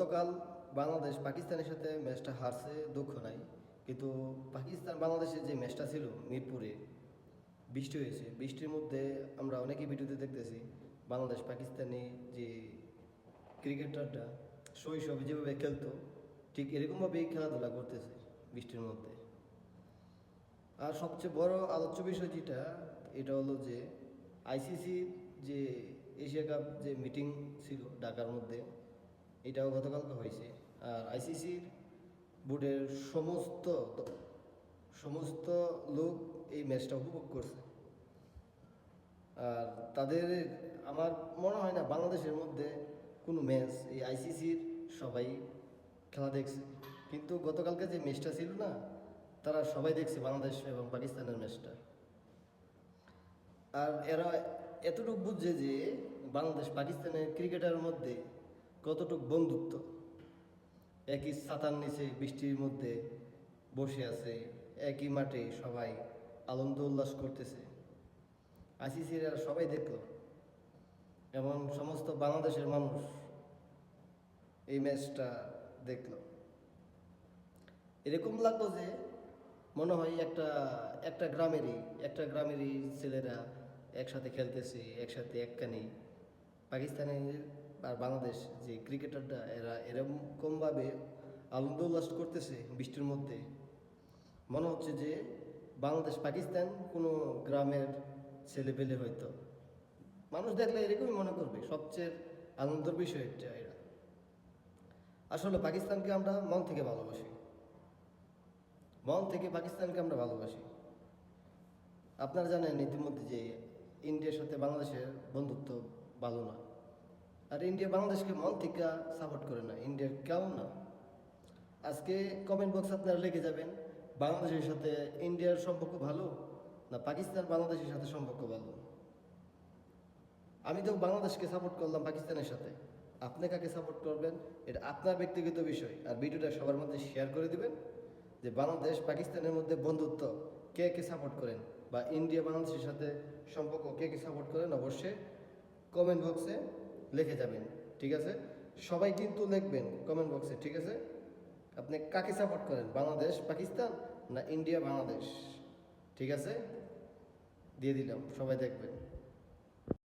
গতকাল বাংলাদেশ পাকিস্তানের সাথে ম্যাচটা হারছে, দুঃখ নাই। কিন্তু পাকিস্তান বাংলাদেশের যে ম্যাচটা ছিল মিরপুরে, বৃষ্টি হয়েছে, বৃষ্টির মধ্যে আমরা অনেকেই ভিডিওতে দেখতেছি বাংলাদেশ পাকিস্তানি যে ক্রিকেটাররা শৈশবে যেভাবে খেলতো ঠিক এরকমভাবেই খেলাধুলা করতেছে বৃষ্টির মধ্যে। আর সবচেয়ে বড় আলোচ্য বিষয় যেটা, এটা হলো যে আইসিসির যে এশিয়া কাপ যে মিটিং ছিল ঢাকার মধ্যে, এটাও গতকালকে হয়েছে। আর আইসিসির বোর্ডের সমস্ত লোক এই ম্যাচটা উপভোগ করছে। আর তাদের, আমার মনে হয় না বাংলাদেশের মধ্যে কোনো ম্যাচ এই আইসিসির সবাই খেলা দেখছে। কিন্তু গতকালকে যে ম্যাচটা ছিল না, তারা সবাই দেখছে বাংলাদেশ এবং পাকিস্তানের ম্যাচটা। আর এরা এতটুকু বুঝছে যে বাংলাদেশ পাকিস্তানের ক্রিকেটের মধ্যে কতটুকু বন্ধুত্ব। একই ছাতার নিচে বৃষ্টির মধ্যে বসে আছে, একই মাঠে সবাই আনন্দ উল্লাস করতেছে। আইসিসিরা সবাই দেখলো এবং সমস্ত বাংলাদেশের মানুষ এই ম্যাচটা দেখলো। এরকম লাগলো যে মনে হয় একটা গ্রামেরই ছেলেরা একসাথে খেলতেছে, একসাথে একখানি। পাকিস্তানের আর বাংলাদেশ যে ক্রিকেটাররা এরা এরকমভাবে আনন্দ উল্লাস করতেছে বৃষ্টির মধ্যে, মনে হচ্ছে যে বাংলাদেশ পাকিস্তান কোনো গ্রামের ছেলেপেলে হয়তো। মানুষ দেখলে এরকমই মনে করবে। সবচেয়ে আনন্দের বিষয় এটা। এরা আসলে পাকিস্তানকে আমরা মন থেকে ভালোবাসি, মন থেকে পাকিস্তানকে আমরা ভালোবাসি। আপনারা জানেন ইতিমধ্যে যে ইন্ডিয়ার সাথে বাংলাদেশের বন্ধুত্ব ভালো না। আর ইন্ডিয়া বাংলাদেশকে মন থেকে সাপোর্ট করে না, ইন্ডিয়ার কেউ না। আজকে কমেন্ট বক্স আপনারা লিখে যাবেন, বাংলাদেশের সাথে ইন্ডিয়ার সম্পর্ক ভালো না পাকিস্তান বাংলাদেশের সাথে সম্পর্ক ভালো। আমি তো বাংলাদেশকে সাপোর্ট করলাম পাকিস্তানের সাথে, আপনি কাকে সাপোর্ট করবেন এটা আপনার ব্যক্তিগত বিষয়। আর ভিডিওটা সবার মধ্যে শেয়ার করে দিবেন যে বাংলাদেশ পাকিস্তানের মধ্যে বন্ধুত্ব কে কে সাপোর্ট করেন, বা ইন্ডিয়া বাংলাদেশের সাথে সম্পর্ক কে কে সাপোর্ট করেন, অবশ্যই কমেন্ট বক্সে লিখে যাবেন। ঠিক আছে, সবাই কিন্তু লিখবেন কমেন্ট বক্সে। ঠিক আছে, আপনি কাকে সাপোর্ট করেন, বাংলাদেশ পাকিস্তান না ইন্ডিয়া বাংলাদেশ? ঠিক আছে, দিয়ে দিলাম, সবাই দেখবেন।